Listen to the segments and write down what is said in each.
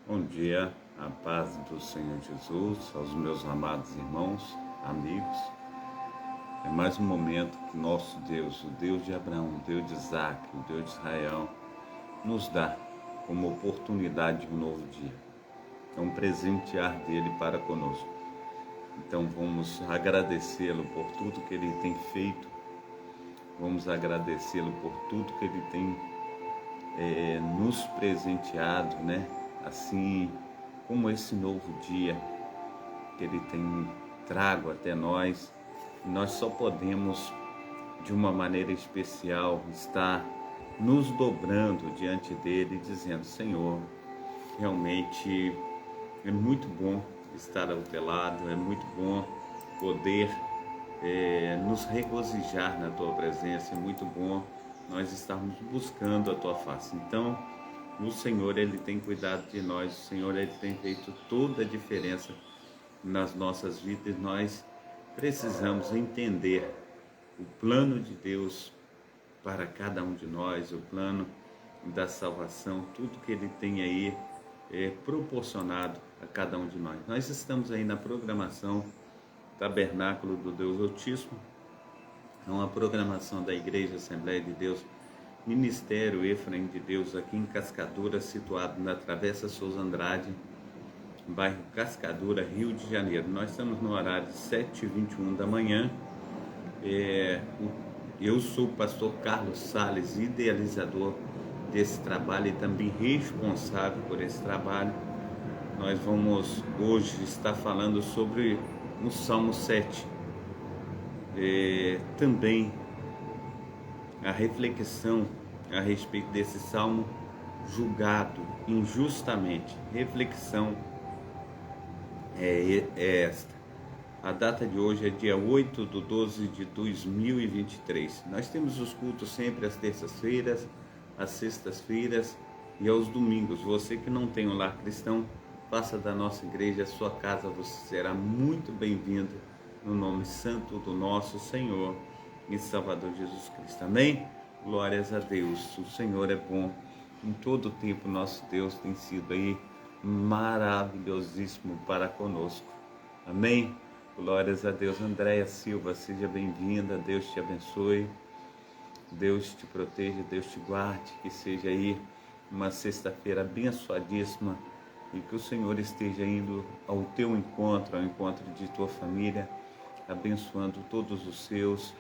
Bom dia, a paz do Senhor Jesus, aos meus amados irmãos, amigos. É mais um momento que nosso Deus, o Deus de Abraão, o Deus de Isaac, o Deus de Israel, nos dá como oportunidade de um novo dia. É um presentear dele para conosco. Então vamos agradecê-lo por tudo que ele tem feito, vamos agradecê-lo por tudo que ele tem nos presenteado, né? Assim como esse novo dia que ele tem trago até nós, nós só podemos, de uma maneira especial, estar nos dobrando diante dele, dizendo: Senhor, realmente é muito bom estar ao teu lado, é muito bom poder nos regozijar na tua presença, é muito bom nós estarmos buscando a tua face. Então, o Senhor, ele tem cuidado de nós, o Senhor, ele tem feito toda a diferença nas nossas vidas. Nós precisamos entender o plano de Deus para cada um de nós, o plano da salvação, tudo que ele tem aí proporcionado a cada um de nós. Nós estamos aí na programação Tabernáculo do Deus Altíssimo, é uma programação da Igreja Assembleia de Deus, Ministério Efraim de Deus, aqui em Cascadura, situado na Travessa Souza Andrade, bairro Cascadura, Rio de Janeiro. Nós estamos no horário de 7h21 da manhã. Eu sou o pastor Carlos Sales, idealizador desse trabalho e também responsável por esse trabalho. Nós vamos hoje estar falando sobre o Salmo 7. Também a reflexão a respeito desse salmo, julgado injustamente. Reflexão é esta. A data de hoje é dia 8/12 de 2023. Nós temos os cultos sempre às terças-feiras, às sextas-feiras e aos domingos. Você que não tem um lar cristão, faça da nossa igreja a sua casa. Você será muito bem-vindo no nome santo do nosso Senhor e Salvador Jesus Cristo. Amém? Glórias a Deus. O Senhor é bom. Em todo tempo, nosso Deus tem sido aí maravilhosíssimo para conosco. Amém? Glórias a Deus. Andréia Silva, seja bem-vinda. Deus te abençoe. Deus te proteja, Deus te guarde. Que seja aí uma sexta-feira abençoadíssima e que o Senhor esteja indo ao teu encontro, ao encontro de tua família, abençoando todos os seus,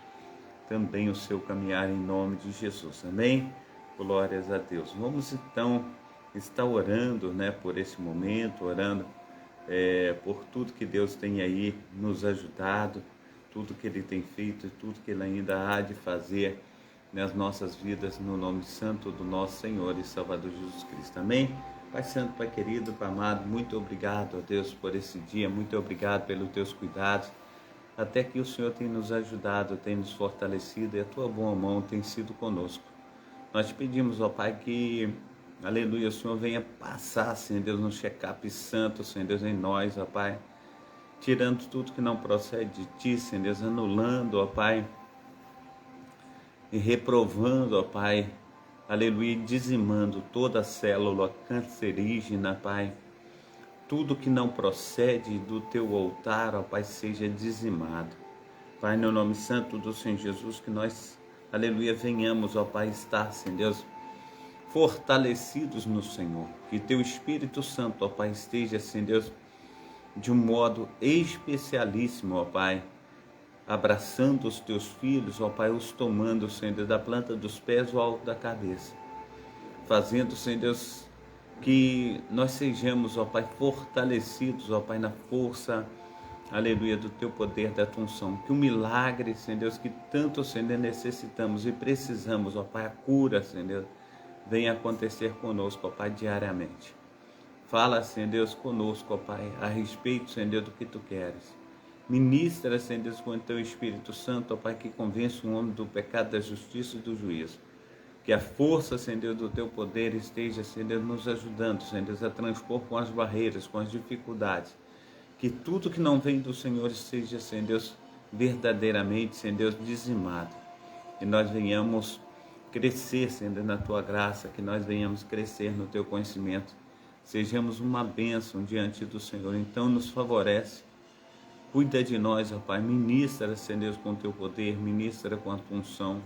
também o seu caminhar em nome de Jesus. Amém? Glórias a Deus. Vamos então estar orando, né, por esse momento, orando por tudo que Deus tem aí nos ajudado, tudo que Ele tem feito e tudo que Ele ainda há de fazer nas nossas vidas, no nome santo do nosso Senhor e Salvador Jesus Cristo. Amém? Pai Santo, Pai querido, Pai amado, muito obrigado, ó Deus, por esse dia, muito obrigado pelos teus cuidados, até que o Senhor tem nos ajudado, tem nos fortalecido e a tua boa mão tem sido conosco. Nós te pedimos, ó Pai, que, aleluia, o Senhor venha passar, Senhor Deus, no check-up santo, Senhor Deus, em nós, ó Pai, tirando tudo que não procede de Ti, Senhor Deus, anulando, ó Pai, e reprovando, ó Pai, aleluia, dizimando toda a célula cancerígena, Pai, tudo que não procede do Teu altar, ó Pai, seja dizimado. Pai, no nome santo do Senhor Jesus, que nós, aleluia, venhamos, ó Pai, estar, Senhor Deus, fortalecidos no Senhor, que Teu Espírito Santo, ó Pai, esteja, Senhor Deus, de um modo especialíssimo, ó Pai, abraçando os Teus filhos, ó Pai, os tomando, Senhor Deus, da planta dos pés ao alto da cabeça, fazendo, Senhor Deus, que nós sejamos, ó Pai, fortalecidos, ó Pai, na força, aleluia, do Teu poder, da Tua unção, que o milagre, Senhor Deus, que tanto, Senhor Deus, necessitamos e precisamos, ó Pai, a cura, Senhor Deus, venha acontecer conosco, ó Pai, diariamente. Fala, Senhor Deus, conosco, ó Pai, a respeito, Senhor Deus, do que Tu queres. Ministra, Senhor Deus, com o Teu Espírito Santo, ó Pai, que convence o homem do pecado, da justiça e do juízo. Que a força, Senhor Deus, do Teu poder esteja, Senhor Deus, nos ajudando, Senhor Deus, a transpor com as barreiras, com as dificuldades. Que tudo que não vem do Senhor seja, Senhor Deus, verdadeiramente, Senhor Deus, dizimado. Que nós venhamos crescer, Senhor Deus, na Tua graça, que nós venhamos crescer no Teu conhecimento, sejamos uma bênção diante do Senhor. Então nos favorece, cuida de nós, ó Pai, ministra, Senhor Deus, com teu poder, ministra com a tua unção,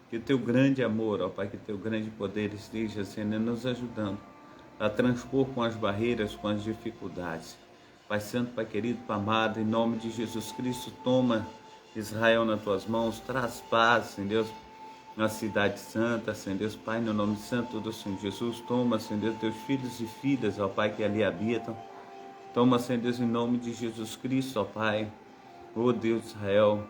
que teu grande amor, ó Pai, que teu grande poder esteja, Senhor, nos ajudando a transpor com as barreiras, com as dificuldades. Pai Santo, Pai querido, Pai amado, em nome de Jesus Cristo, toma Israel nas tuas mãos, traz paz, Senhor Deus, na cidade santa, Senhor Deus, Pai, no nome santo do Senhor Jesus, toma, Senhor Deus, teus filhos e filhas, ó Pai, que ali habitam, toma, Senhor Deus, em nome de Jesus Cristo, ó Pai, ó Deus de Israel,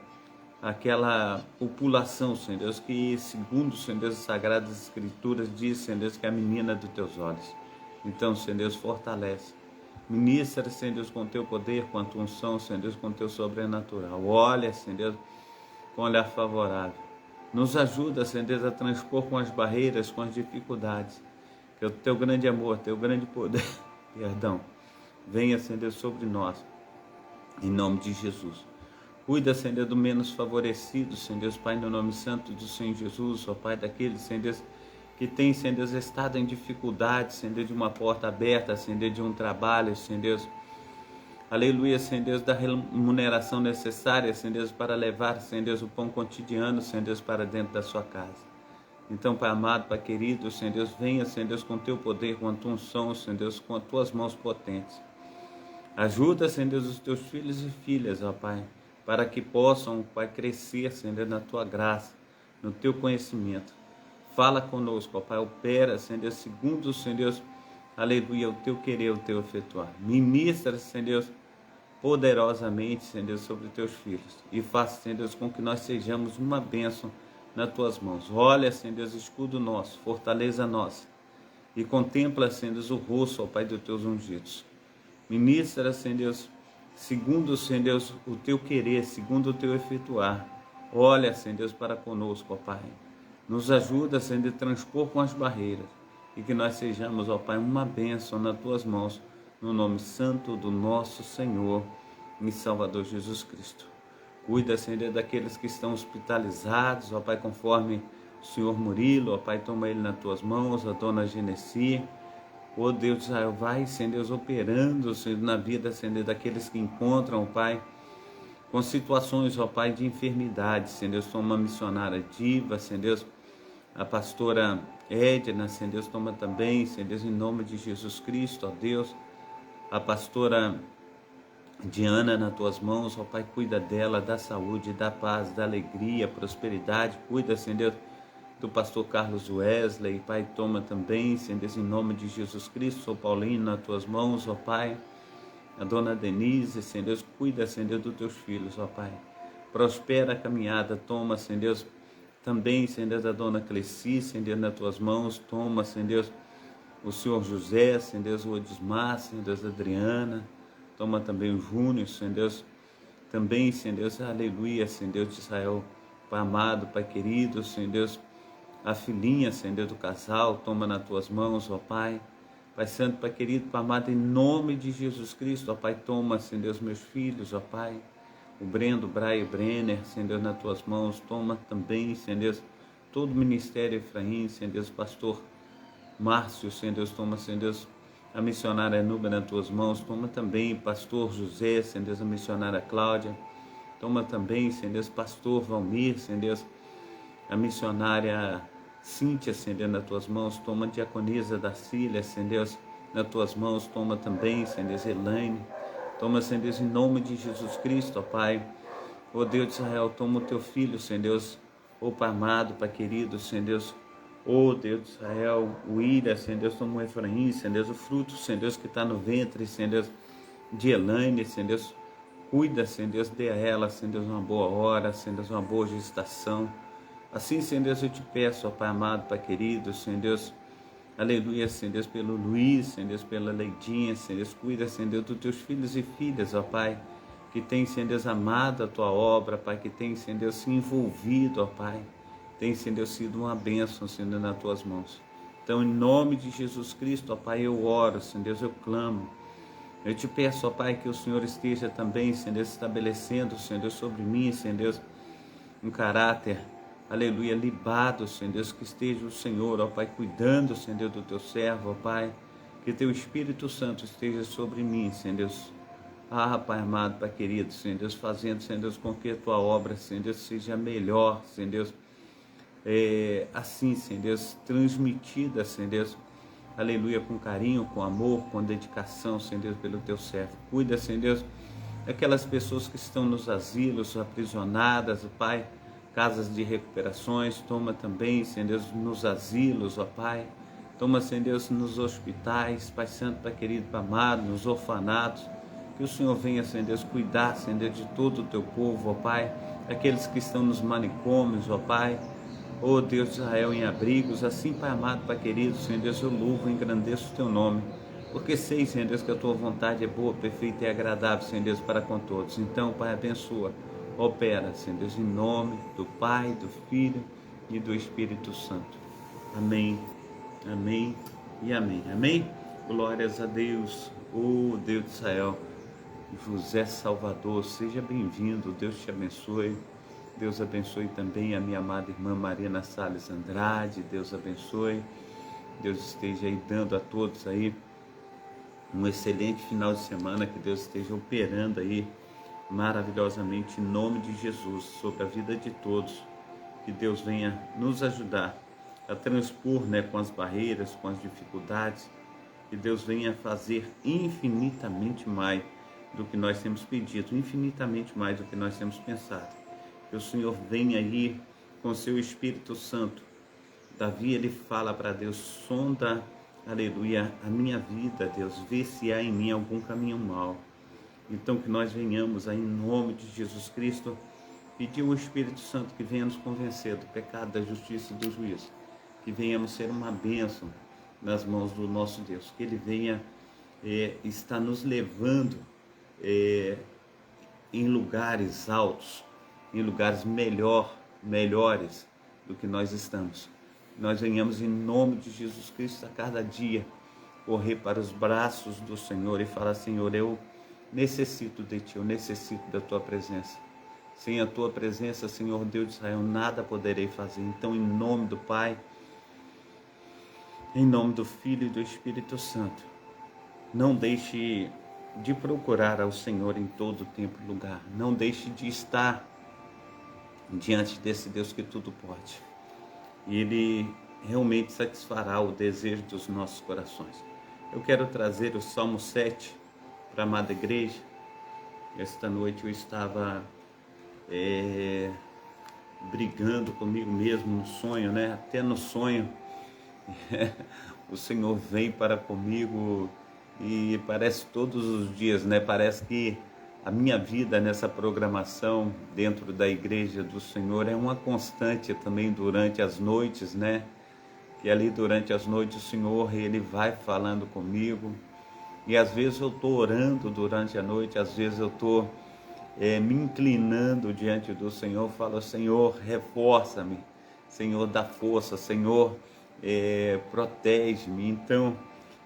aquela população, Senhor Deus, que segundo, Senhor Deus, as Sagradas Escrituras diz, Senhor Deus, que é a menina dos teus olhos. Então, Senhor Deus, fortalece, ministra, Senhor Deus, com teu poder, com a tua unção, Senhor Deus, com teu sobrenatural. Olha, Senhor Deus, com olhar favorável. Nos ajuda, Senhor Deus, a transpor com as barreiras, com as dificuldades. Que o teu grande amor, teu grande poder, perdão, venha, Senhor Deus, sobre nós, em nome de Jesus. Cuida, Senhor Deus, do menos favorecido, Senhor Deus, Pai, no nome santo do Senhor Jesus, ó Pai, daqueles, Senhor Deus, que tem, Senhor Deus, estado em dificuldade, Senhor Deus, de uma porta aberta, Senhor Deus, de um trabalho, Senhor Deus, aleluia, Senhor Deus, da remuneração necessária, Senhor Deus, para levar, Senhor Deus, o pão cotidiano, Senhor Deus, para dentro da sua casa. Então, Pai amado, Pai querido, Senhor Deus, venha, Senhor Deus, com teu poder, com a tua unção, Senhor Deus, com as tuas mãos potentes. Ajuda, Senhor Deus, os teus filhos e filhas, ó Pai, para que possam, Pai, crescer, Senhor Deus, na tua graça, no teu conhecimento. Fala conosco, ó Pai, opera, Senhor Deus, segundo, Senhor Deus, aleluia, o teu querer, o teu efetuar. Ministra, Senhor Deus, poderosamente, Senhor Deus, sobre os teus filhos. E faça, Senhor Deus, com que nós sejamos uma bênção nas tuas mãos. Olha, Senhor Deus, escudo nosso, fortaleza nossa. E contempla, Senhor Deus, o rosto, ó Pai, dos teus ungidos. Ministra, Senhor Deus, segundo, Senhor Deus, o teu querer, segundo o teu efetuar. Olha, Senhor Deus, para conosco, ó Pai. Nos ajuda, Senhor Deus, a transpor com as barreiras. E que nós sejamos, ó Pai, uma bênção nas tuas mãos, no nome santo do nosso Senhor e Salvador Jesus Cristo. Cuida, Senhor Deus, daqueles que estão hospitalizados, ó Pai, conforme o Senhor Murilo, ó Pai, toma ele nas tuas mãos, a dona Genesi. Ó Deus de Israel, vai, Senhor Deus, operando, Senhor, na vida, Senhor Deus, daqueles que encontram, ó Pai, com situações, ó Pai, de enfermidade, Senhor Deus, toma a missionária Diva, Senhor Deus, a pastora Edna, Senhor Deus, toma também, Senhor Deus, em nome de Jesus Cristo, ó Deus, a pastora Diana nas tuas mãos, ó Pai, cuida dela, da saúde, da paz, da alegria, prosperidade, cuida, Senhor Deus, do pastor Carlos Wesley, Pai, toma também, Senhor Deus, em nome de Jesus Cristo, sou Paulinho nas tuas mãos, ó Pai, a dona Denise, Senhor Deus, cuida, Senhor Deus, dos teus filhos, ó Pai, prospera a caminhada, toma, Senhor Deus, também, Senhor Deus, a dona Cleci, Senhor Deus, nas tuas mãos, toma, Senhor Deus, o Senhor José, Senhor Deus, o Odismar, Senhor Deus, a Adriana, toma também o Júnior, Senhor Deus, também, Senhor Deus, aleluia, Senhor Deus de Israel, Pai amado, Pai querido, Senhor Deus, a filhinha, Senhor Deus, do casal, toma nas tuas mãos, ó Pai, Pai santo, Pai querido, Pai amado, em nome de Jesus Cristo, ó Pai, toma, Senhor Deus, meus filhos, ó Pai, o Brendo, o Braia e o Brenner, Senhor Deus, nas tuas mãos, toma também, Senhor Deus, todo o ministério Efraim, Senhor Deus, pastor Márcio, Senhor Deus, toma, Senhor Deus, a missionária Núbia nas tuas mãos, toma também, pastor José, Senhor Deus, a missionária Cláudia, toma também, Senhor Deus, pastor Valmir, Senhor Deus, a missionária Cíntia, Senhor Deus, nas tuas mãos, toma a diaconisa da Cília, Senhor Deus, nas tuas mãos, toma também, Senhor Deus, Elaine, toma, Senhor Deus, em nome de Jesus Cristo, ó Pai, ó Deus de Israel, toma o teu filho, Senhor Deus, ó Pai amado, Pai querido, Senhor Deus, ó Deus de Israel, o Ira, Senhor Deus, toma o Efraim, Senhor Deus, o fruto, Senhor Deus, que está no ventre, Senhor Deus, de Elaine, Senhor Deus, cuida, Senhor Deus, dê a ela, Senhor Deus, uma boa hora, Senhor Deus, uma boa gestação. Assim, Senhor Deus, eu te peço, ó Pai amado, Pai querido, Senhor Deus, aleluia, Senhor Deus, pelo Luiz, Senhor Deus, pela Leidinha, Senhor Deus, cuida, Senhor Deus, dos teus filhos e filhas, ó Pai, que tem, Senhor Deus, amado a tua obra, Pai, que tem, Senhor Deus, se envolvido, ó Pai, tem, Senhor Deus, sido uma bênção, Senhor Deus, nas tuas mãos. Então, em nome de Jesus Cristo, ó Pai, eu oro, Senhor Deus, eu clamo, eu te peço, ó Pai, que o Senhor esteja também, Senhor Deus, estabelecendo, Senhor Deus, sobre mim, Senhor Deus, um caráter, aleluia, libado, Senhor Deus, que esteja o Senhor, ó Pai, cuidando, Senhor Deus, do teu servo, ó Pai, que Teu Espírito Santo esteja sobre mim, Senhor Deus. Ah, Pai amado, Pai querido, Senhor Deus, fazendo, Senhor Deus, com que a Tua obra, Senhor Deus, seja melhor, Senhor Deus, assim, Senhor Deus, transmitida, Senhor Deus, aleluia, com carinho, com amor, com dedicação, Senhor Deus, pelo Teu servo. Cuida, Senhor Deus, daquelas pessoas que estão nos asilos, aprisionadas, Pai, casas de recuperações, toma também, Senhor Deus, nos asilos, ó Pai, toma, Senhor Deus, nos hospitais, Pai Santo, Pai querido, Pai amado, nos orfanatos, que o Senhor venha, Senhor Deus, cuidar, Senhor Deus, de todo o Teu povo, ó Pai, aqueles que estão nos manicômios, ó Pai, ó Deus de Israel, em abrigos, assim, Pai amado, Pai querido, Senhor Deus, eu louvo e engrandeço o Teu nome, porque sei, Senhor Deus, que a Tua vontade é boa, perfeita e agradável, Senhor Deus, para com todos. Então, Pai, abençoa, opera, Senhor Deus, em nome do Pai, do Filho e do Espírito Santo. Amém, amém e amém. Amém? Glórias a Deus, oh Deus de Israel. José Salvador, seja bem-vindo, Deus te abençoe. Deus abençoe também a minha amada irmã Marina Salles Andrade, Deus abençoe. Deus esteja aí dando a todos aí um excelente final de semana, que Deus esteja operando aí maravilhosamente em nome de Jesus sobre a vida de todos, que Deus venha nos ajudar a transpor, com as barreiras, com as dificuldades, que Deus venha fazer infinitamente mais do que nós temos pedido, infinitamente mais do que nós temos pensado. Que o Senhor venha aí com seu Espírito Santo. Davi, ele fala para Deus: sonda, aleluia, a minha vida, Deus, vê se há em mim algum caminho mau. Então que nós venhamos aí em nome de Jesus Cristo, pedir ao Espírito Santo que venha nos convencer do pecado, da justiça e do juízo, que venhamos ser uma bênção nas mãos do nosso Deus, que Ele venha estar nos levando em lugares altos, em lugares melhores do que nós estamos. Nós venhamos em nome de Jesus Cristo a cada dia correr para os braços do Senhor e falar: Senhor, eu necessito de Ti, eu necessito da Tua presença. Sem a Tua presença, Senhor Deus de Israel, nada poderei fazer. Então, em nome do Pai, em nome do Filho e do Espírito Santo, não deixe de procurar ao Senhor em todo tempo e lugar. Não deixe de estar diante desse Deus que tudo pode. E Ele realmente satisfará o desejo dos nossos corações. Eu quero trazer o Salmo 7 para a amada igreja. Esta noite eu estava brigando comigo mesmo no sonho, até no sonho o Senhor vem para comigo, e parece todos os dias, parece que a minha vida nessa programação dentro da igreja do Senhor é uma constante também durante as noites, que ali durante as noites o Senhor, Ele vai falando comigo, e às vezes eu estou orando durante a noite, às vezes eu estou me inclinando diante do Senhor, falo: Senhor, reforça-me, Senhor, dá força, Senhor, protege-me. Então,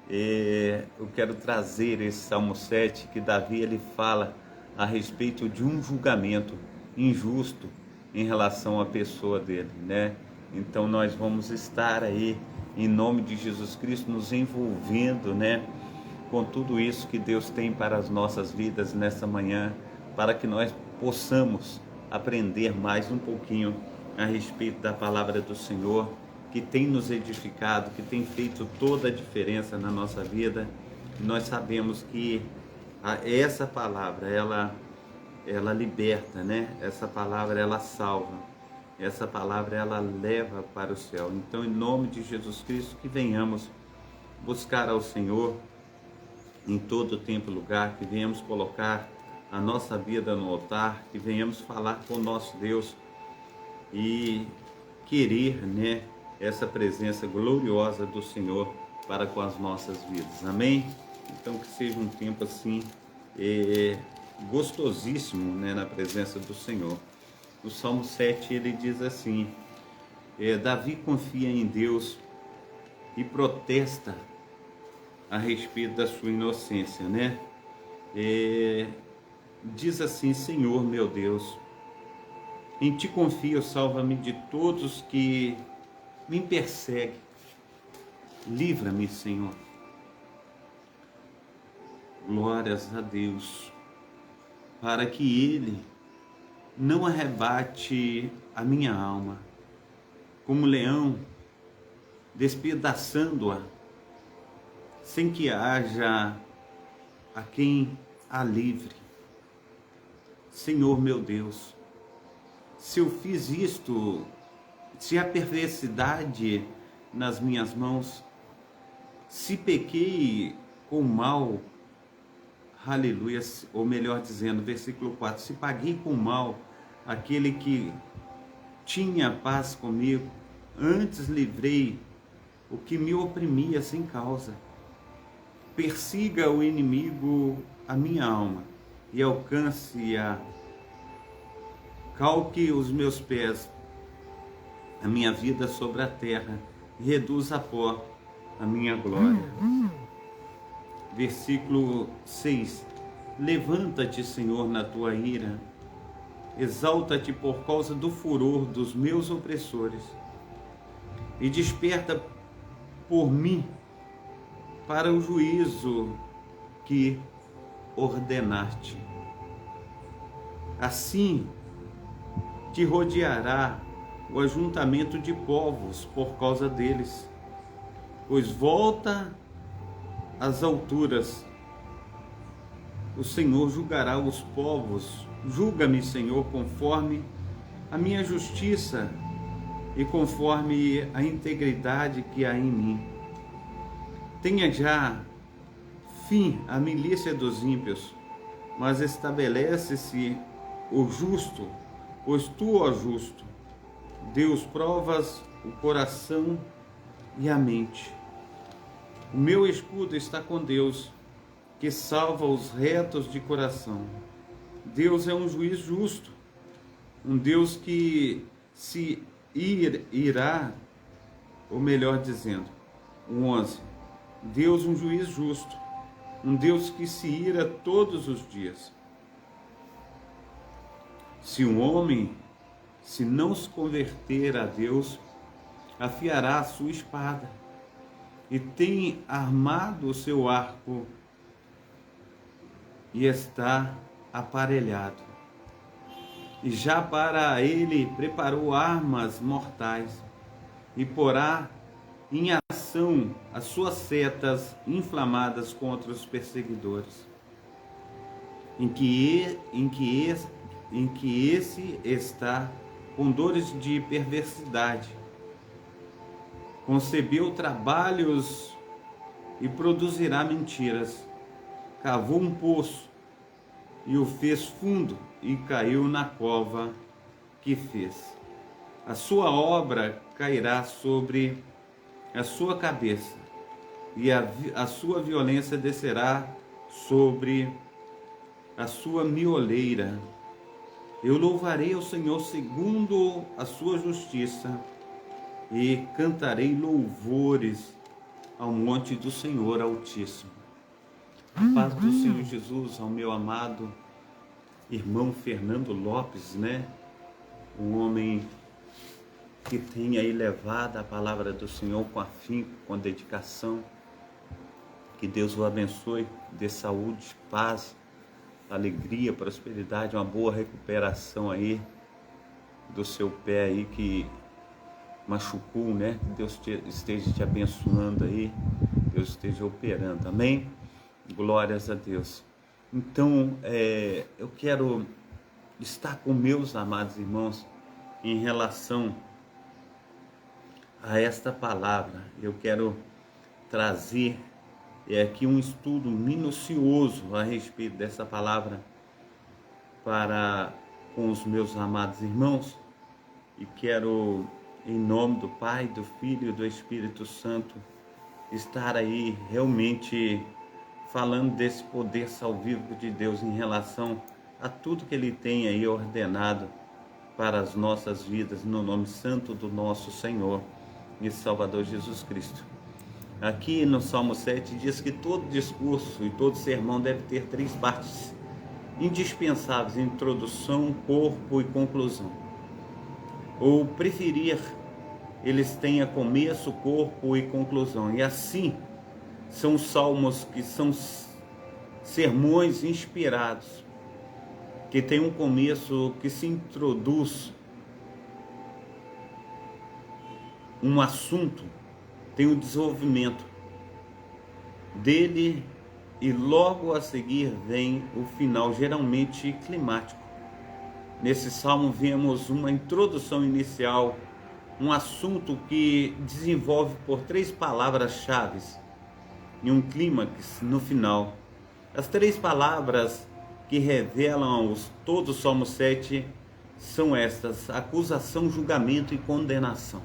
eu quero trazer esse Salmo 7, que Davi, ele fala a respeito de um julgamento injusto em relação à pessoa dele, Então nós vamos estar aí, em nome de Jesus Cristo, nos envolvendo, com tudo isso que Deus tem para as nossas vidas nessa manhã, para que nós possamos aprender mais um pouquinho a respeito da palavra do Senhor, que tem nos edificado, que tem feito toda a diferença na nossa vida. Nós sabemos que essa palavra, ela liberta, Essa palavra, ela salva. Essa palavra, ela leva para o céu. Então, em nome de Jesus Cristo, que venhamos buscar ao Senhor em todo tempo e lugar, que venhamos colocar a nossa vida no altar, que venhamos falar com o nosso Deus e querer, essa presença gloriosa do Senhor para com as nossas vidas. Amém? Então, que seja um tempo assim gostosíssimo, na presença do Senhor. O Salmo 7, ele diz assim: Davi confia em Deus e protesta a respeito da sua inocência, diz assim: Senhor meu Deus, em Ti confio, salva-me de todos que me perseguem. Livra-me, Senhor, glórias a Deus, para que Ele não arrebate a minha alma, como leão, despedaçando-a, sem que haja a quem a livre. Senhor meu Deus, se eu fiz isto, se há perversidade nas minhas mãos, se pequei com mal, aleluia, ou melhor dizendo, versículo 4, se paguei com mal aquele que tinha paz comigo, antes livrei o que me oprimia sem causa. Persiga o inimigo a minha alma e alcance-a, calque os meus pés, a minha vida sobre a terra, e reduza a pó a minha glória. Versículo 6. Levanta-te, Senhor, na tua ira, exalta-te por causa do furor dos meus opressores, e desperta por mim para o juízo que ordenaste. Assim te rodeará o ajuntamento de povos por causa deles, pois volta às alturas. O Senhor julgará os povos. Julga-me, Senhor, conforme a minha justiça e conforme a integridade que há em mim. Tenha já fim a milícia dos ímpios, mas estabelece-se o justo, pois tu, ó justo, Deus, provas o coração e a mente. O meu escudo está com Deus, que salva os retos de coração. Deus é um juiz justo, um Deus que se irá, ou melhor dizendo, o 11, Deus um juiz justo, um Deus que se ira todos os dias. Se um homem, se não se converter a Deus, afiará a sua espada, e tem armado o seu arco, e está aparelhado. E já para ele preparou armas mortais, e porá em ação as suas setas inflamadas contra os perseguidores, em que esse está com dores de perversidade, concebeu trabalhos e produzirá mentiras, cavou um poço e o fez fundo e caiu na cova que fez. A sua obra cairá sobre a sua cabeça, e a sua violência descerá sobre a sua mioleira. Eu louvarei ao Senhor segundo a sua justiça, e cantarei louvores ao monte do Senhor Altíssimo. A paz do Senhor Jesus ao meu amado irmão Fernando Lopes, um homem que tem aí levado a palavra do Senhor com afinco, com dedicação. Que Deus o abençoe, dê saúde, paz, alegria, prosperidade, uma boa recuperação aí do seu pé aí que machucou, Que Deus esteja te abençoando aí, Deus esteja operando, amém? Glórias a Deus. Então, eu quero estar com meus amados irmãos em relação a esta palavra. Eu quero trazer aqui um estudo minucioso a respeito dessa palavra para com os meus amados irmãos, e quero, em nome do Pai, do Filho e do Espírito Santo, estar aí realmente falando desse poder salvífico de Deus em relação a tudo que Ele tem aí ordenado para as nossas vidas, no nome santo do nosso Senhor e Salvador Jesus Cristo. Aqui no Salmo 7 diz que todo discurso e todo sermão deve ter 3 partes indispensáveis: introdução, corpo e conclusão. Ou preferir, eles tenham começo, corpo e conclusão. E assim são os salmos que são sermões inspirados, que tem um começo que se introduz um assunto, tem um desenvolvimento dele e logo a seguir vem o final, geralmente climático. Nesse salmo vemos uma introdução inicial, um assunto que desenvolve por 3 palavras-chave e um clímax no final. As 3 palavras que revelam todo o Salmo 7 são estas: acusação, julgamento e condenação.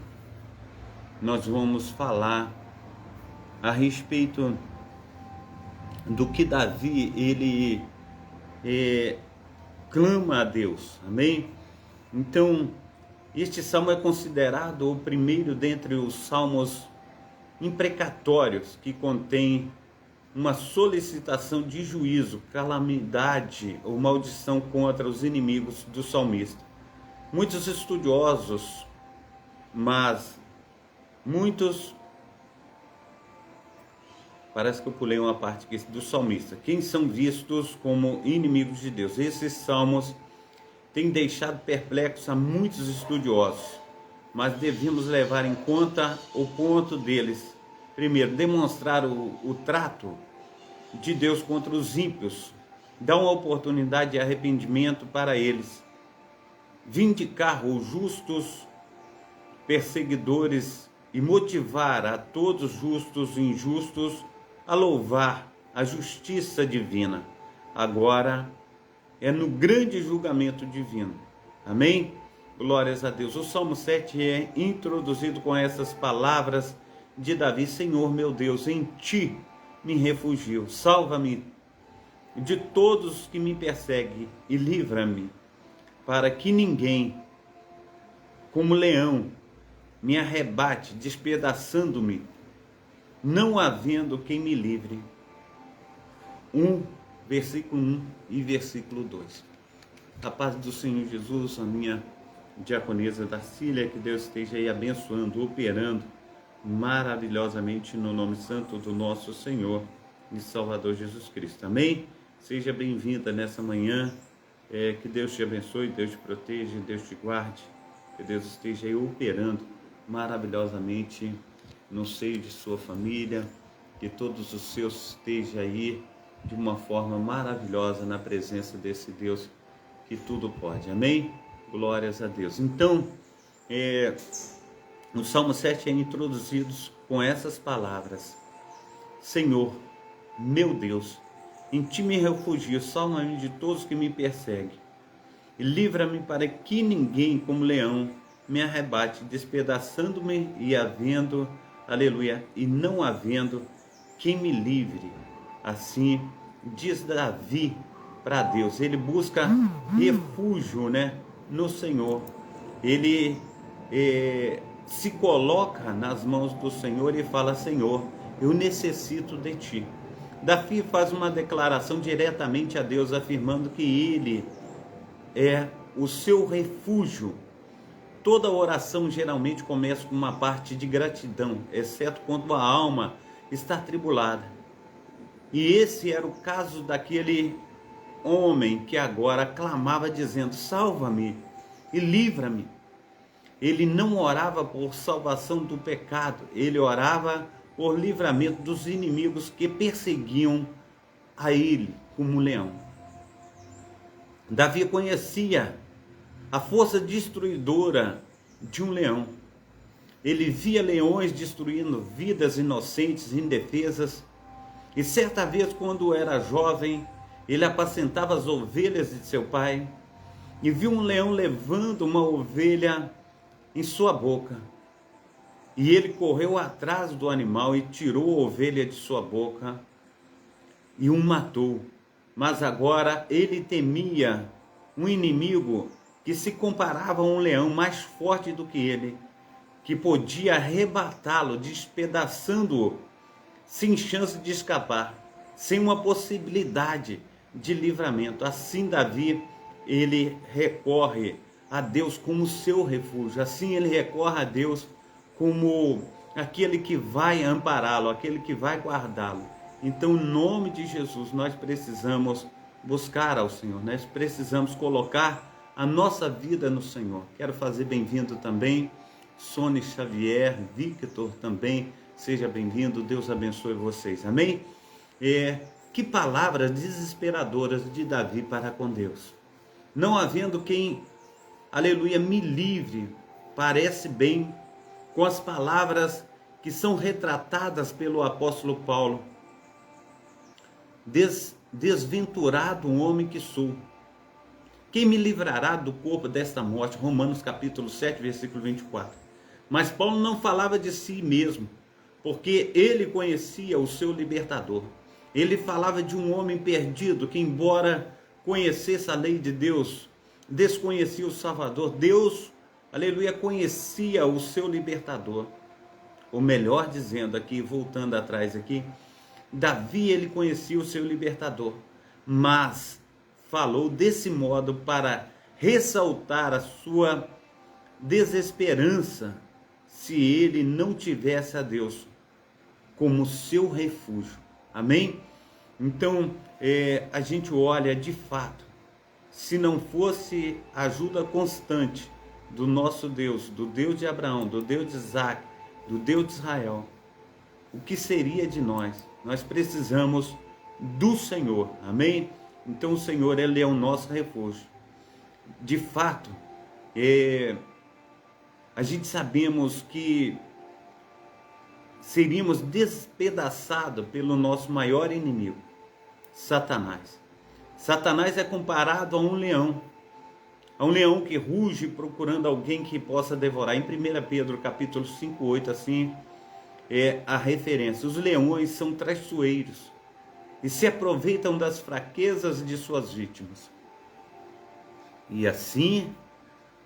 Nós vamos falar a respeito do que Davi, ele clama a Deus, amém? Então, este salmo é considerado o primeiro dentre os salmos imprecatórios, que contém uma solicitação de juízo, calamidade ou maldição contra os inimigos do salmista. Muitos estudiosos, parece que eu pulei uma parte aqui do salmista, quem são vistos como inimigos de Deus. Esses salmos têm deixado perplexos a muitos estudiosos, mas devemos levar em conta o ponto deles. Primeiro, demonstrar o trato de Deus contra os ímpios, dar uma oportunidade de arrependimento para eles, vindicar os justos perseguidores e motivar a todos justos e injustos a louvar a justiça divina. Agora é no grande julgamento divino. Amém? Glórias a Deus. O Salmo 7 é introduzido com essas palavras de Davi: Senhor meu Deus, em ti me refugio. Salva-me de todos que me perseguem e livra-me, para que ninguém, como leão, me arrebate, despedaçando-me, não havendo quem me livre. Versículo 1 e versículo 2. A paz do Senhor Jesus, a minha diaconisa Darcília, que Deus esteja aí abençoando, operando maravilhosamente no nome santo do nosso Senhor e Salvador Jesus Cristo. Amém? Seja bem-vinda nessa manhã, que Deus te abençoe, Deus te proteja, Deus te guarde, que Deus esteja aí operando maravilhosamente no seio de sua família, que todos os seus estejam aí de uma forma maravilhosa na presença desse Deus que tudo pode. Amém? Glórias a Deus. Então, no Salmo 7 é introduzido com essas palavras: Senhor, meu Deus, em ti me refugio, salva-me de todos que me perseguem, e livra-me para que ninguém, como leão, me arrebate, despedaçando-me e havendo, aleluia, e não havendo quem me livre. Assim diz Davi para Deus. Ele busca refúgio, no Senhor. Ele se coloca nas mãos do Senhor e fala: Senhor, eu necessito de ti. Davi faz uma declaração diretamente a Deus, afirmando que ele é o seu refúgio. Toda oração geralmente começa com uma parte de gratidão, exceto quando a alma está atribulada. E esse era o caso daquele homem que agora clamava dizendo: salva-me e livra-me. Ele não orava por salvação do pecado, ele orava por livramento dos inimigos que perseguiam a ele como um leão. Davi conhecia a força destruidora de um leão. Ele via leões destruindo vidas inocentes, indefesas. E certa vez, quando era jovem, ele apacentava as ovelhas de seu pai e viu um leão levando uma ovelha em sua boca. E ele correu atrás do animal e tirou a ovelha de sua boca e o matou. Mas agora ele temia um inimigo que se comparava a um leão mais forte do que ele, que podia arrebatá-lo, despedaçando-o, sem chance de escapar, sem uma possibilidade de livramento. Assim Davi, ele recorre a Deus como seu refúgio. Assim ele recorre a Deus como aquele que vai ampará-lo, aquele que vai guardá-lo. Então, em nome de Jesus, nós precisamos buscar ao Senhor, nós precisamos colocar a nossa vida no Senhor. Quero fazer bem-vindo também Sônia Xavier, Victor também, seja bem-vindo, Deus abençoe vocês, amém? Que palavras desesperadoras de Davi para com Deus. Não havendo quem, aleluia, me livre, parece bem com as palavras que são retratadas pelo apóstolo Paulo. Desventurado homem que sou, quem me livrará do corpo desta morte? Romanos capítulo 7, versículo 24. Mas Paulo não falava de si mesmo, porque ele conhecia o seu libertador. Ele falava de um homem perdido que, embora conhecesse a lei de Deus, desconhecia o Salvador. Deus, aleluia, conhecia o seu libertador. Ou melhor dizendo aqui, voltando atrás aqui, Davi, ele conhecia o seu libertador, mas falou desse modo para ressaltar a sua desesperança se ele não tivesse a Deus como seu refúgio. Amém? Então, a gente olha de fato, se não fosse a ajuda constante do nosso Deus, do Deus de Abraão, do Deus de Isaac, do Deus de Israel, o que seria de nós? Nós precisamos do Senhor, amém? Então o Senhor, Ele é o nosso refúgio. De fato, a gente sabemos que seríamos despedaçados pelo nosso maior inimigo, Satanás. Satanás é comparado a um leão que ruge procurando alguém que possa devorar. Em 1 Pedro capítulo 5, 8, assim é a referência. Os leões são traiçoeiros e se aproveitam das fraquezas de suas vítimas. E assim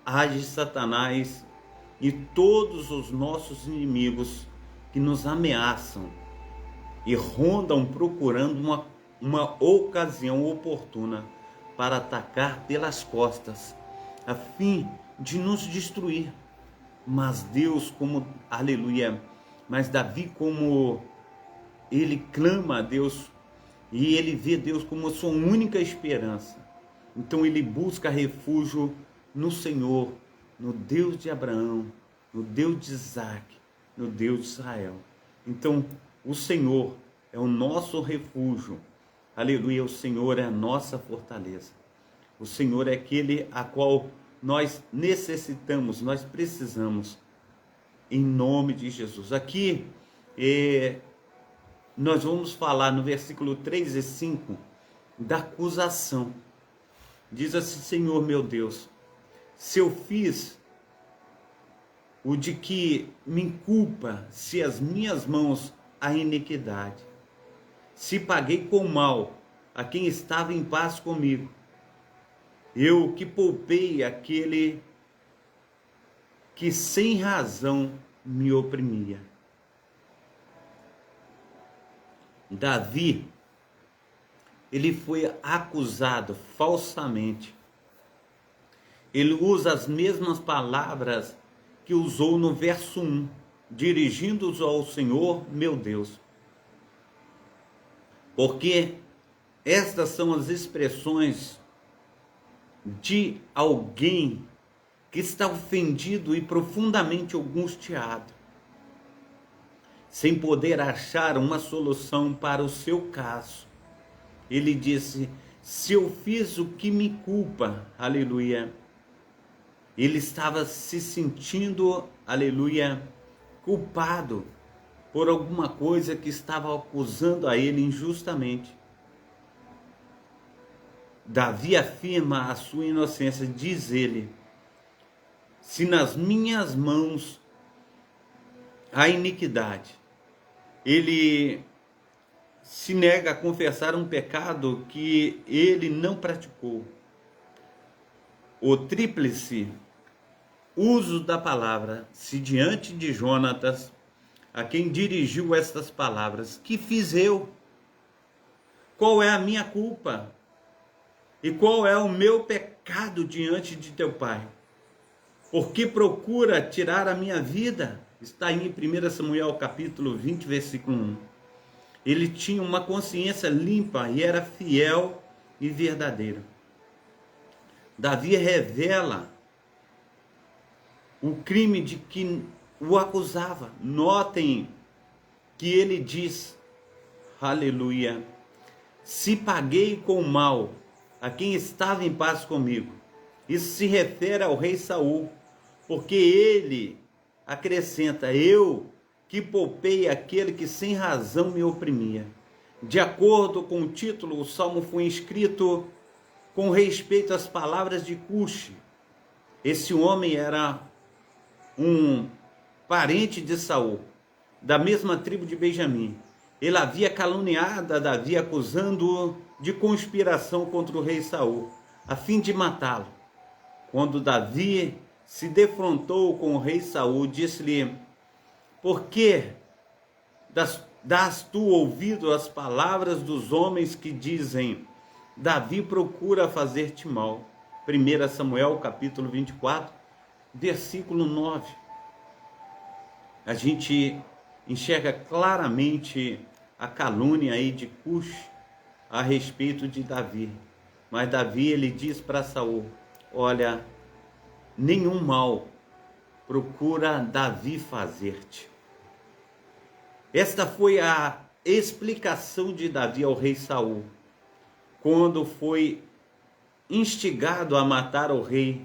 age Satanás e todos os nossos inimigos que nos ameaçam e rondam procurando uma ocasião oportuna para atacar pelas costas, a fim de nos destruir. Mas Deus, mas Davi, como ele clama a Deus e ele vê Deus como a sua única esperança, então ele busca refúgio no Senhor, no Deus de Abraão, no Deus de Isaac, no Deus de Israel. Então o Senhor é o nosso refúgio, aleluia, o Senhor é a nossa fortaleza, o Senhor é aquele a qual nós necessitamos, nós precisamos, em nome de Jesus. Aqui nós vamos falar no versículo 3 e 5 da acusação. Diz assim: Senhor meu Deus, se eu fiz o de que me inculpa, se as minhas mãos a iniquidade, se paguei com mal a quem estava em paz comigo, eu que poupei aquele que sem razão me oprimia. Davi, ele foi acusado falsamente. Ele usa as mesmas palavras que usou no verso 1, dirigindo-os ao Senhor, meu Deus. Porque estas são as expressões de alguém que está ofendido e profundamente angustiado, sem poder achar uma solução para o seu caso. Ele disse: se eu fiz o que me culpa, aleluia. Ele estava se sentindo, aleluia, culpado por alguma coisa que estava acusando a ele injustamente. Davi afirma a sua inocência, diz ele: se nas minhas mãos há iniquidade. Ele se nega a confessar um pecado que ele não praticou. O tríplice uso da palavra, se diante de Jonatas, a quem dirigiu estas palavras: que fiz eu? Qual é a minha culpa? E qual é o meu pecado diante de teu pai? Por que procura tirar a minha vida? Está em 1 Samuel capítulo 20, versículo 1. Ele tinha uma consciência limpa e era fiel e verdadeiro. Davi revela o crime de que o acusava. Notem que ele diz, aleluia, se paguei com o mal a quem estava em paz comigo. Isso se refere ao rei Saul, porque ele acrescenta, eu que poupei aquele que sem razão me oprimia. De acordo com o título, o salmo foi escrito com respeito às palavras de Cuxi. Esse homem era um parente de Saul, da mesma tribo de Benjamim. Ele havia caluniado a Davi, acusando-o de conspiração contra o rei Saul, a fim de matá-lo. Quando Davi se defrontou com o rei Saul, disse-lhe, por que dás tu ouvido às palavras dos homens que dizem, Davi procura fazer-te mal? 1 Samuel capítulo 24, versículo 9. A gente enxerga claramente a calúnia aí de Cuxi a respeito de Davi. Mas Davi, ele diz para Saul, olha, nenhum mal procura Davi fazer-te. Esta foi a explicação de Davi ao rei Saul, quando foi instigado a matar o rei,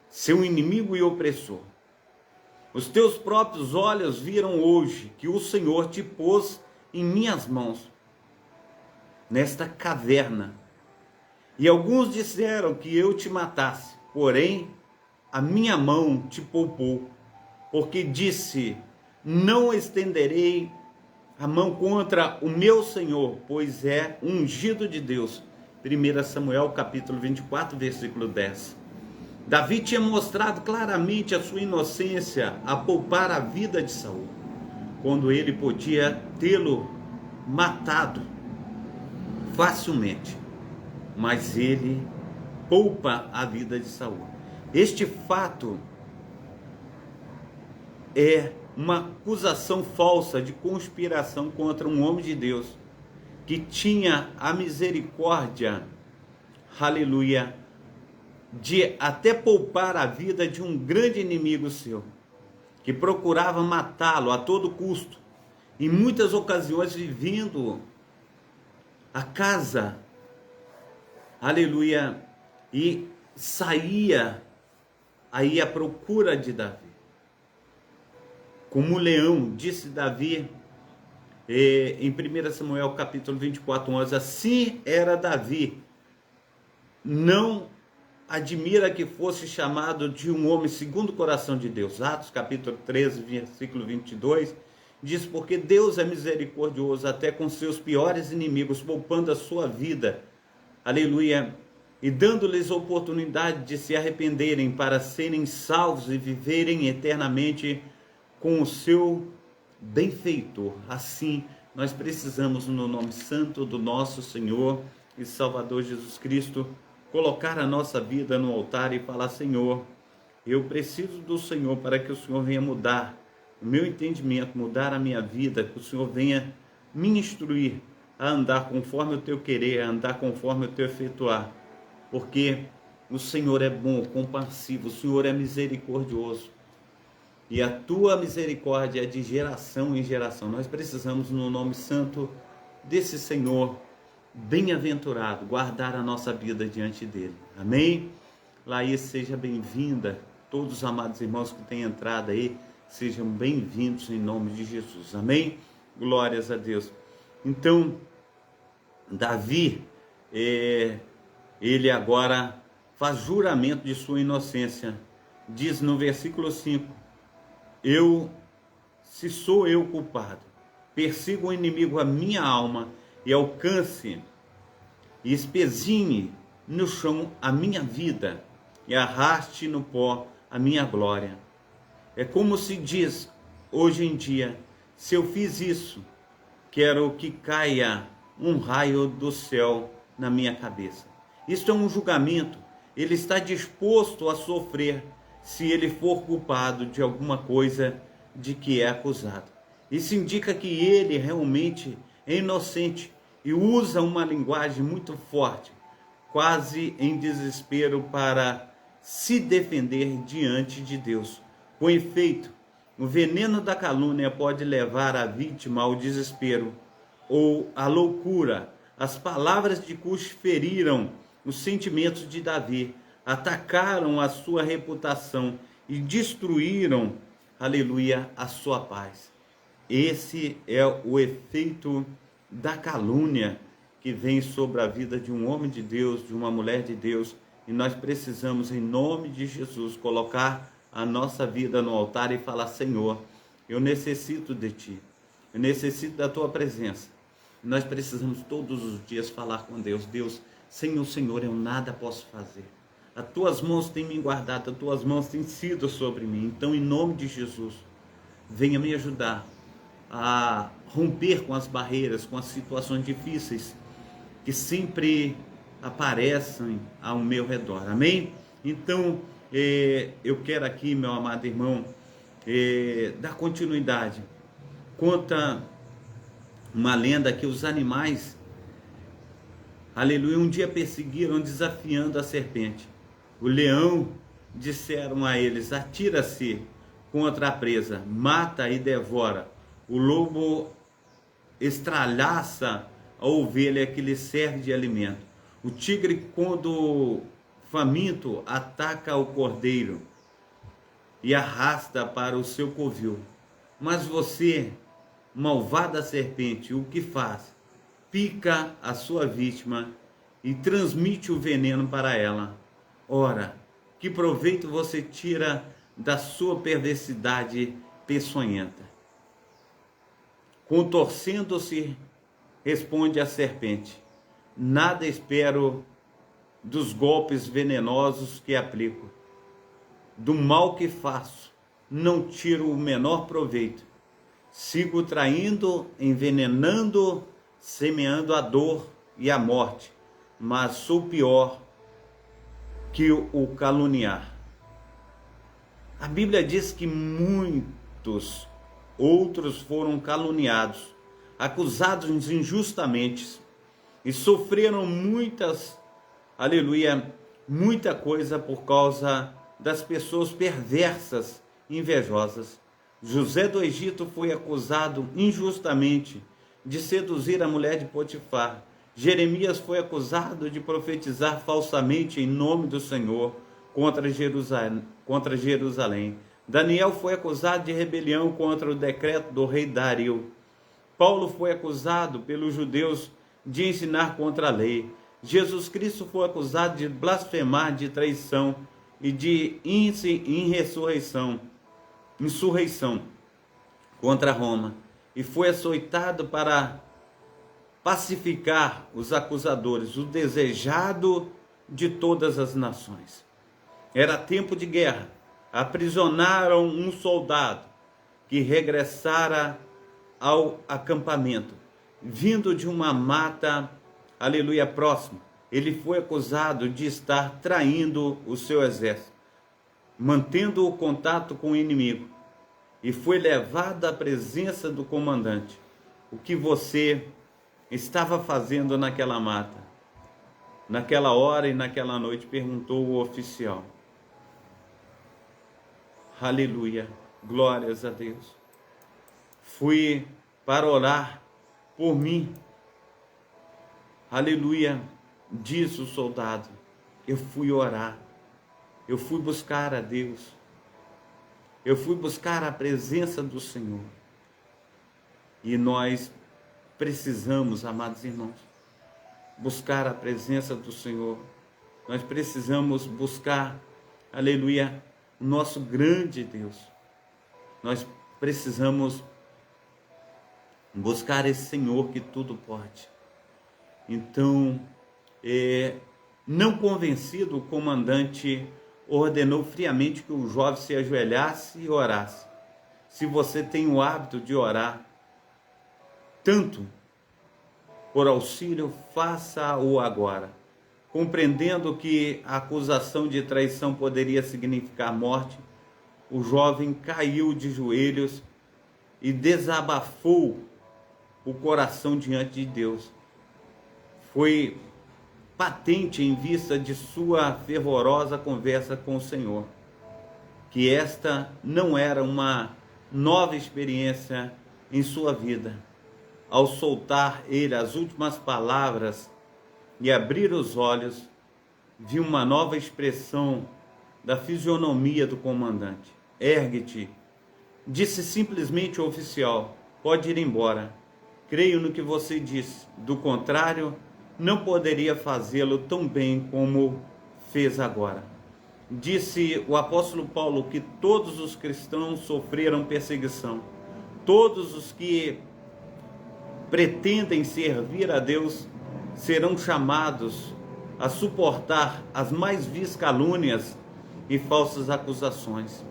seu inimigo e opressor. Os teus próprios olhos viram hoje que o Senhor te pôs em minhas mãos, nesta caverna. E alguns disseram que eu te matasse, porém a minha mão te poupou, porque disse, não estenderei a mão contra o meu Senhor, pois é ungido de Deus. 1 Samuel capítulo 24, versículo 10. Davi tinha mostrado claramente a sua inocência a poupar a vida de Saul, quando ele podia tê-lo matado facilmente, mas ele poupa a vida de Saul. Este fato é uma acusação falsa de conspiração contra um homem de Deus que tinha a misericórdia, aleluia, de até poupar a vida de um grande inimigo seu, que procurava matá-lo a todo custo, em muitas ocasiões vivendo a casa, aleluia, e saía aí à procura de Davi. Como um leão, disse Davi em 1 Samuel capítulo 24, 11, assim era Davi, não admira que fosse chamado de um homem segundo o coração de Deus. Atos capítulo 13, versículo 22, diz, porque Deus é misericordioso até com seus piores inimigos, poupando a sua vida, aleluia, e dando-lhes oportunidade de se arrependerem para serem salvos e viverem eternamente com o seu benfeitor. Assim, nós precisamos, no nome santo do nosso Senhor e Salvador Jesus Cristo, colocar a nossa vida no altar e falar, Senhor, eu preciso do Senhor para que o Senhor venha mudar o meu entendimento, mudar a minha vida, que o Senhor venha me instruir a andar conforme o teu querer, a andar conforme o teu efetuar, porque o Senhor é bom, compassivo, o Senhor é misericordioso, e a tua misericórdia é de geração em geração. Nós precisamos, no nome santo desse Senhor bem-aventurado, guardar a nossa vida diante dele. Amém? Laís, seja bem-vinda. Todos os amados irmãos que têm entrado aí, sejam bem-vindos em nome de Jesus. Amém? Glórias a Deus. Então, Davi, ele agora faz juramento de sua inocência. Diz no versículo 5, se sou eu culpado, persiga o inimigo a minha alma e alcance e espezinhe no chão a minha vida e arraste no pó a minha glória. É como se diz hoje em dia, se eu fiz isso, quero que caia um raio do céu na minha cabeça. Isto é um julgamento. Ele está disposto a sofrer se ele for culpado de alguma coisa de que é acusado. Isso indica que ele realmente é inocente e usa uma linguagem muito forte, quase em desespero para se defender diante de Deus. Com efeito, o veneno da calúnia pode levar a vítima ao desespero ou à loucura. As palavras de Cush feriram os sentimentos de Davi, atacaram a sua reputação e destruíram, aleluia, a sua paz. Esse é o efeito da calúnia que vem sobre a vida de um homem de Deus, de uma mulher de Deus, e nós precisamos, em nome de Jesus, colocar a nossa vida no altar e falar: Senhor, eu necessito de Ti, eu necessito da Tua presença. Nós precisamos todos os dias falar com Deus: Deus, sem o Senhor eu nada posso fazer. As Tuas mãos têm me guardado, as Tuas mãos têm sido sobre mim. Então, em nome de Jesus, venha me ajudar a romper com as barreiras, com as situações difíceis que sempre aparecem ao meu redor. Amém? Então, eu quero aqui, meu amado irmão, dar continuidade. Conta uma lenda que os animais, aleluia, um dia perseguiram desafiando a serpente. O leão disseram a eles: atira-se contra a presa, mata e devora. O lobo estralhaça a ovelha que lhe serve de alimento. O tigre, quando faminto, ataca o cordeiro e arrasta para o seu covil. Mas você, malvada serpente, o que faz? Pica a sua vítima e transmite o veneno para ela. Ora, que proveito você tira da sua perversidade peçonhenta? Contorcendo-se, responde a serpente: nada espero dos golpes venenosos que aplico. Do mal que faço, não tiro o menor proveito. Sigo traindo, envenenando, semeando a dor e a morte, mas sou pior que o caluniar. A Bíblia diz que muitos outros foram caluniados, acusados injustamente e sofreram muita coisa por causa das pessoas perversas, invejosas. José do Egito foi acusado injustamente de seduzir a mulher de Potifar. Jeremias foi acusado de profetizar falsamente em nome do Senhor contra Jerusalém. Daniel foi acusado de rebelião contra o decreto do rei Dario. Paulo foi acusado pelos judeus de ensinar contra a lei. Jesus Cristo foi acusado de blasfemar, de traição e de insurreição contra Roma, e foi açoitado para pacificar os acusadores, o desejado de todas as nações. Era tempo de guerra. Aprisionaram um soldado que regressara ao acampamento, vindo de uma mata, aleluia, próxima. Ele foi acusado de estar traindo o seu exército, mantendo o contato com o inimigo, e foi levado à presença do comandante. O que você estava fazendo naquela mata? Naquela hora e naquela noite, perguntou o oficial. Aleluia, glórias a Deus. Fui para orar por mim. Aleluia, disse o soldado. Eu fui orar. Eu fui buscar a Deus. Eu fui buscar a presença do Senhor. E nós precisamos, amados irmãos, buscar a presença do Senhor. Nós precisamos buscar, aleluia, o nosso grande Deus. Nós precisamos buscar esse Senhor que tudo pode. Então, não convencido, o comandante ordenou friamente que o jovem se ajoelhasse e orasse. Se você tem o hábito de orar tanto por auxílio, faça-o agora. Compreendendo que a acusação de traição poderia significar morte, o jovem caiu de joelhos e desabafou o coração diante de Deus. Foi patente em vista de sua fervorosa conversa com o Senhor, que esta não era uma nova experiência em sua vida. Ao soltar ele as últimas palavras e abrir os olhos, viu uma nova expressão da fisionomia do comandante. Ergue-te, disse simplesmente o oficial, pode ir embora. Creio no que você disse, do contrário, não poderia fazê-lo tão bem como fez agora. Disse o apóstolo Paulo que todos os cristãos sofreram perseguição. Todos os que pretendem servir a Deus serão chamados a suportar as mais vis calúnias e falsas acusações.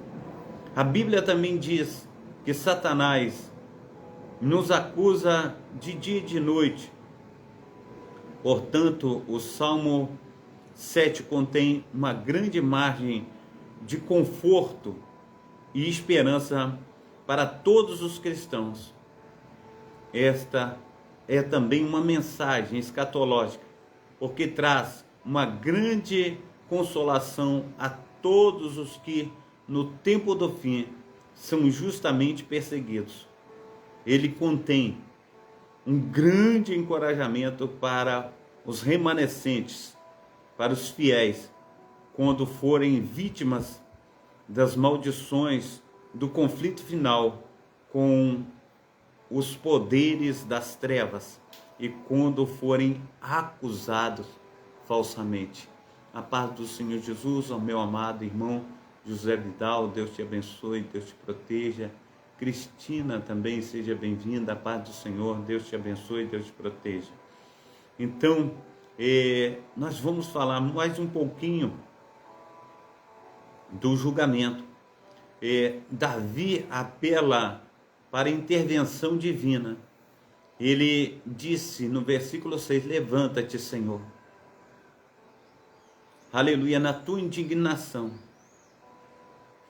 A Bíblia também diz que Satanás nos acusa de dia e de noite. Portanto, o Salmo 7 contém uma grande margem de conforto e esperança para todos os cristãos. Esta é também uma mensagem escatológica, porque traz uma grande consolação a todos os que, no tempo do fim, são justamente perseguidos. Ele contém um grande encorajamento para os remanescentes, para os fiéis, quando forem vítimas das maldições do conflito final com os poderes das trevas e quando forem acusados falsamente. A paz do Senhor Jesus, ao meu amado irmão José Vidal, Deus te abençoe, Deus te proteja. Cristina também, seja bem-vinda, a paz do Senhor, Deus te abençoe, Deus te proteja. Então, nós vamos falar mais um pouquinho do julgamento. Davi apela para a intervenção divina. Ele disse no versículo 6, levanta-te, Senhor. Aleluia, na tua indignação.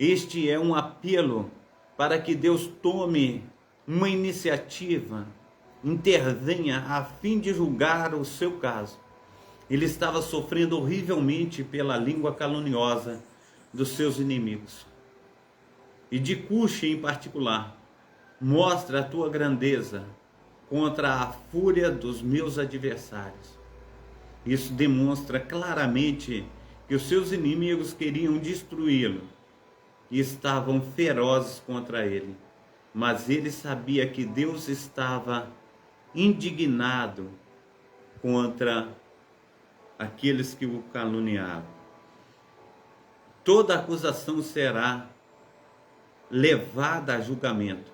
Este é um apelo para que Deus tome uma iniciativa, intervenha a fim de julgar o seu caso. Ele estava sofrendo horrivelmente pela língua caluniosa dos seus inimigos. E de Cuxi em particular, mostra a tua grandeza contra a fúria dos meus adversários. Isso demonstra claramente que os seus inimigos queriam destruí-lo e estavam ferozes contra ele. Mas ele sabia que Deus estava indignado contra aqueles que o caluniavam. Toda acusação será levada a julgamento.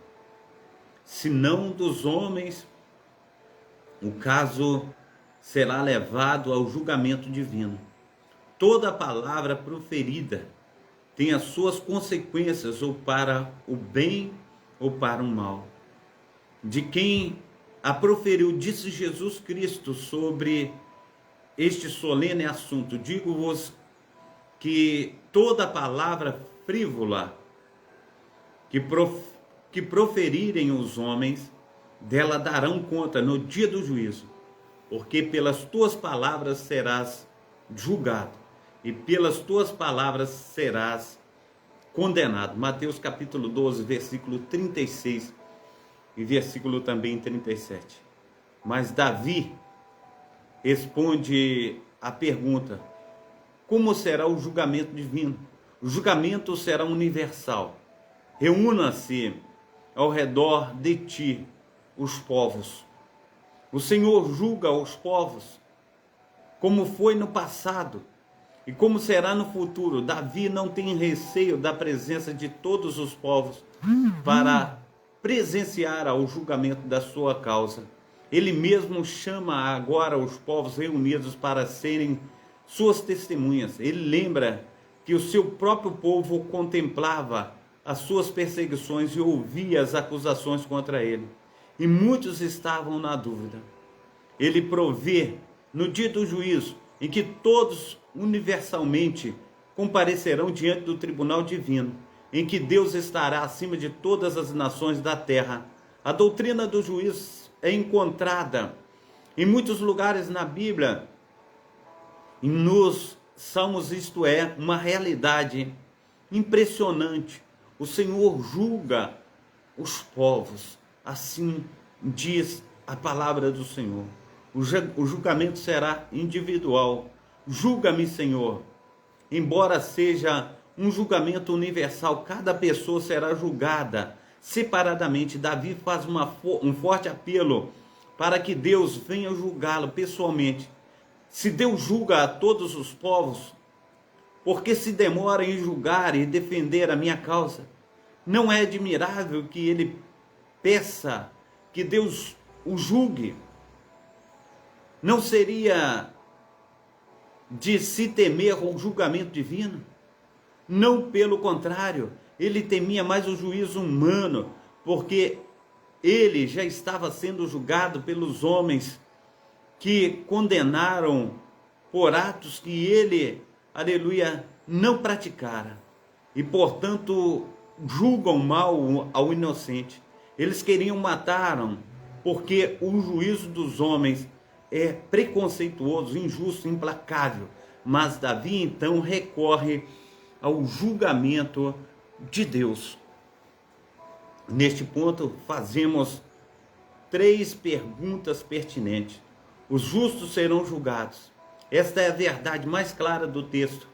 Se não dos homens, o caso será levado ao julgamento divino. Toda palavra proferida tem as suas consequências, ou para o bem ou para o mal. De quem a proferiu, disse Jesus Cristo sobre este solene assunto: digo-vos que toda palavra frívola que proferirem os homens, dela darão conta no dia do juízo, porque pelas tuas palavras serás julgado, e pelas tuas palavras serás condenado. Mateus capítulo 12, versículo 36 e versículo também 37. Mas Davi responde a pergunta: como será o julgamento divino? O julgamento será universal. Reúna-se ao redor de ti os povos. O Senhor julga os povos, como foi no passado e como será no futuro. Davi não tem receio da presença de todos os povos para presenciar ao julgamento da sua causa. Ele mesmo chama agora os povos reunidos para serem suas testemunhas. Ele lembra que o seu próprio povo contemplava as suas perseguições e ouvia as acusações contra ele. E muitos estavam na dúvida. Ele provê no dia do juízo, em que todos universalmente comparecerão diante do tribunal divino, em que Deus estará acima de todas as nações da terra. A doutrina do juízo é encontrada em muitos lugares na Bíblia, nos Salmos, isto é, uma realidade impressionante. O Senhor julga os povos, assim diz a palavra do Senhor. O julgamento será individual. Julga-me, Senhor. Embora seja um julgamento universal, cada pessoa será julgada separadamente. Davi faz um forte apelo para que Deus venha julgá-lo pessoalmente. Se Deus julga a todos os povos, por que se demora em julgar e defender a minha causa? Não é admirável que ele peça que Deus o julgue? Não seria de se temer o julgamento divino? Não, pelo contrário, ele temia mais o juízo humano, porque ele já estava sendo julgado pelos homens que condenaram por atos que ele, aleluia, não praticara. E, portanto, julgam mal ao inocente. Eles queriam matá-lo, porque o juízo dos homens é preconceituoso, injusto, implacável. Mas Davi, então, recorre ao julgamento de Deus. Neste ponto, fazemos 3 perguntas pertinentes. Os justos serão julgados. Esta é a verdade mais clara do texto.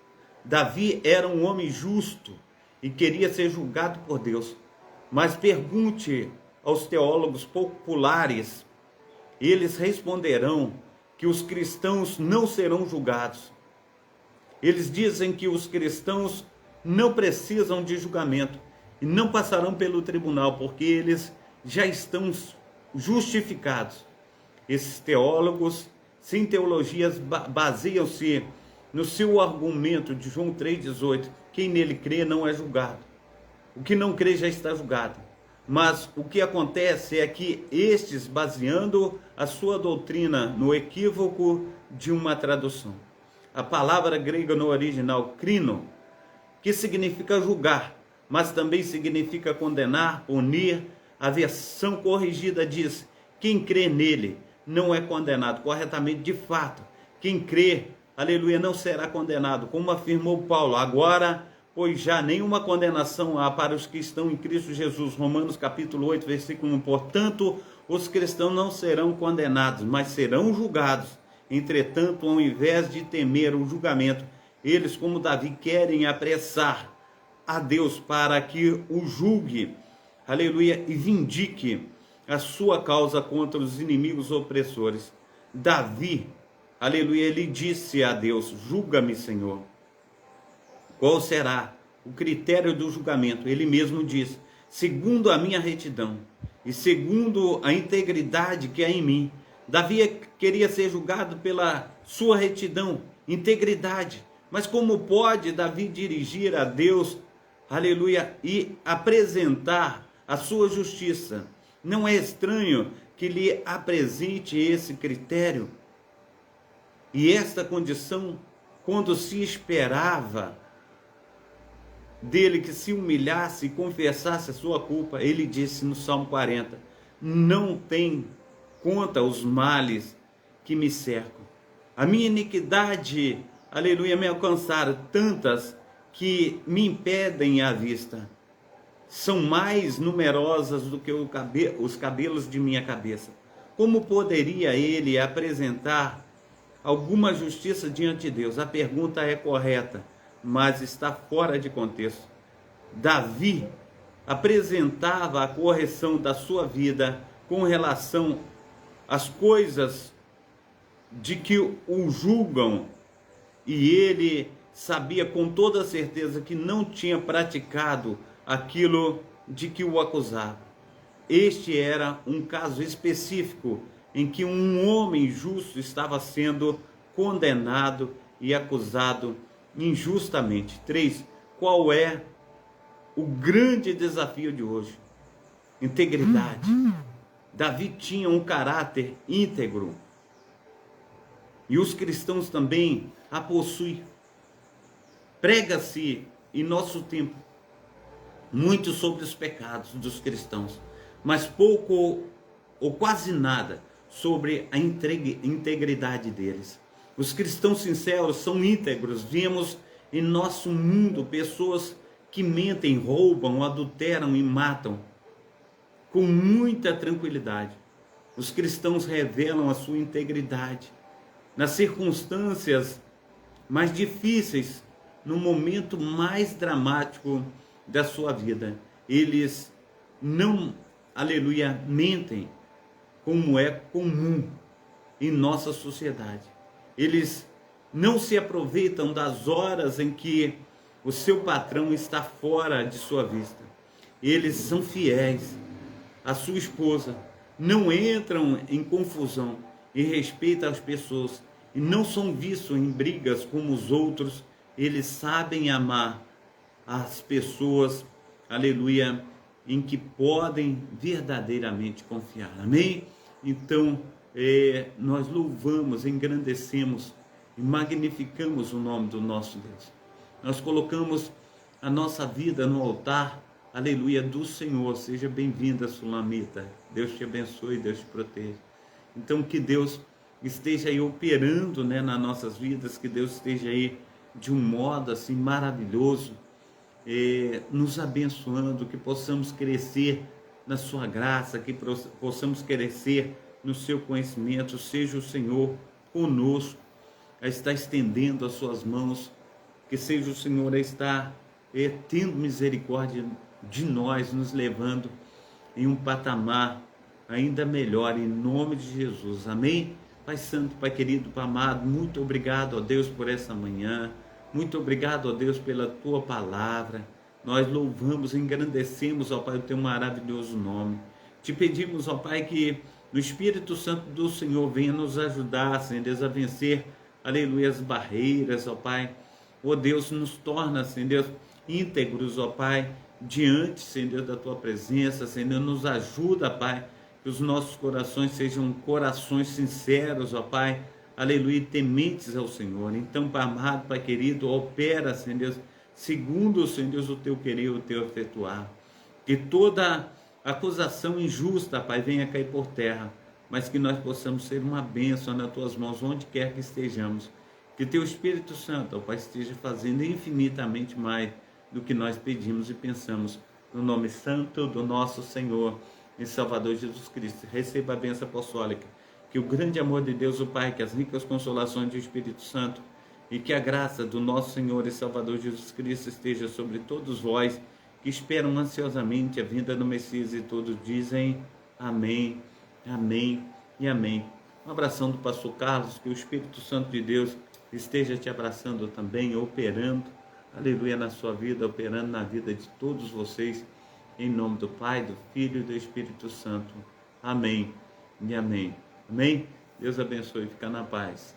Davi era um homem justo e queria ser julgado por Deus. Mas pergunte aos teólogos populares, eles responderão que os cristãos não serão julgados. Eles dizem que os cristãos não precisam de julgamento e não passarão pelo tribunal, porque eles já estão justificados. Esses teólogos, sem teologias, baseiam-se no seu argumento de João 3,18. Quem nele crê não é julgado. O que não crê já está julgado. Mas o que acontece é que estes, baseando a sua doutrina no equívoco de uma tradução. A palavra grega no original, crino, que significa julgar, mas também significa condenar, punir. A versão corrigida diz: quem crê nele não é condenado. Corretamente, de fato, quem crê, aleluia, não será condenado, como afirmou Paulo. Agora, pois já nenhuma condenação há para os que estão em Cristo Jesus. Romanos capítulo 8, versículo 1. Portanto, os cristãos não serão condenados, mas serão julgados. Entretanto, ao invés de temer o julgamento, eles, como Davi, querem apressar a Deus para que o julgue, aleluia, e vindique a sua causa contra os inimigos opressores. Davi, aleluia, ele disse a Deus: julga-me, Senhor. Qual será o critério do julgamento? Ele mesmo diz: segundo a minha retidão e segundo a integridade que há em mim. Davi queria ser julgado pela sua retidão, integridade. Mas como pode Davi dirigir a Deus, aleluia, e apresentar a sua justiça? Não é estranho que lhe apresente esse critério e esta condição quando se esperava dele que se humilhasse e confessasse a sua culpa. Ele disse no Salmo 40, não tem conta os males que me cercam. A minha iniquidade, aleluia, me alcançaram tantas que me impedem a vista. São mais numerosas do que os cabelos de minha cabeça. Como poderia ele apresentar alguma justiça diante de Deus? A pergunta é correta, mas está fora de contexto. Davi apresentava a correção da sua vida com relação às coisas de que o julgam, e ele sabia com toda certeza que não tinha praticado aquilo de que o acusava. Este era um caso específico em que um homem justo estava sendo condenado e acusado injustamente. 3. Qual é o grande desafio de hoje? Integridade. Davi tinha um caráter íntegro e os cristãos também a possuem. Prega-se em nosso tempo muito sobre os pecados dos cristãos, mas pouco ou quase nada, sobre a integridade deles. Os cristãos sinceros são íntegros. Vemos em nosso mundo pessoas que mentem, roubam, adulteram e matam com muita tranquilidade. Os cristãos revelam a sua integridade nas circunstâncias mais difíceis, no momento mais dramático da sua vida. Eles não, aleluia, mentem, como é comum em nossa sociedade. Eles não se aproveitam das horas em que o seu patrão está fora de sua vista. Eles são fiéis à sua esposa, não entram em confusão e respeitam as pessoas e não são vistos em brigas como os outros. Eles sabem amar as pessoas, aleluia, em que podem verdadeiramente confiar. Amém? Então, nós louvamos, engrandecemos e magnificamos o nome do nosso Deus. Nós colocamos a nossa vida no altar, aleluia, do Senhor. Seja bem-vinda, Sulamita. Deus te abençoe, Deus te proteja. Então, que Deus esteja aí operando, né, nas nossas vidas, que Deus esteja aí de um modo assim maravilhoso, nos abençoando, que possamos crescer na sua graça, que possamos crescer no seu conhecimento. Seja o Senhor conosco, a estar estendendo as suas mãos, que seja o Senhor a estar tendo misericórdia de nós, nos levando em um patamar ainda melhor, em nome de Jesus. Amém? Pai Santo, Pai querido, Pai amado, muito obrigado, ó Deus, por essa manhã. Muito obrigado, ó Deus, pela Tua palavra. Nós louvamos, engrandecemos, ó Pai, o Teu maravilhoso nome. Te pedimos, ó Pai, que o Espírito Santo do Senhor venha nos ajudar, Senhor Deus, a vencer, aleluia, as barreiras, ó Pai. Ó Deus, nos torna, Senhor Deus, íntegros, ó Pai, diante, Senhor Deus, da Tua presença. Senhor Deus, nos ajuda, Pai, que os nossos corações sejam corações sinceros, ó Pai, aleluia, tementes ao Senhor. Então, Pai amado, Pai querido, opera, Senhor Deus, segundo, Senhor Deus, o Teu querer, o Teu efetuar. Que toda acusação injusta, Pai, venha cair por terra, mas que nós possamos ser uma bênção nas Tuas mãos, onde quer que estejamos. Que Teu Espírito Santo, ó Pai, esteja fazendo infinitamente mais do que nós pedimos e pensamos. No nome santo do nosso Senhor e Salvador Jesus Cristo. Receba a bênção apostólica. Que o grande amor de Deus, o Pai, que as ricas consolações do Espírito Santo e que a graça do nosso Senhor e Salvador Jesus Cristo esteja sobre todos vós que esperam ansiosamente a vinda do Messias, e todos dizem amém, amém e amém. Um abração do pastor Carlos, que o Espírito Santo de Deus esteja te abraçando também, operando, aleluia, na sua vida, operando na vida de todos vocês, em nome do Pai, do Filho e do Espírito Santo. Amém e amém. Amém? Deus abençoe, fica na paz.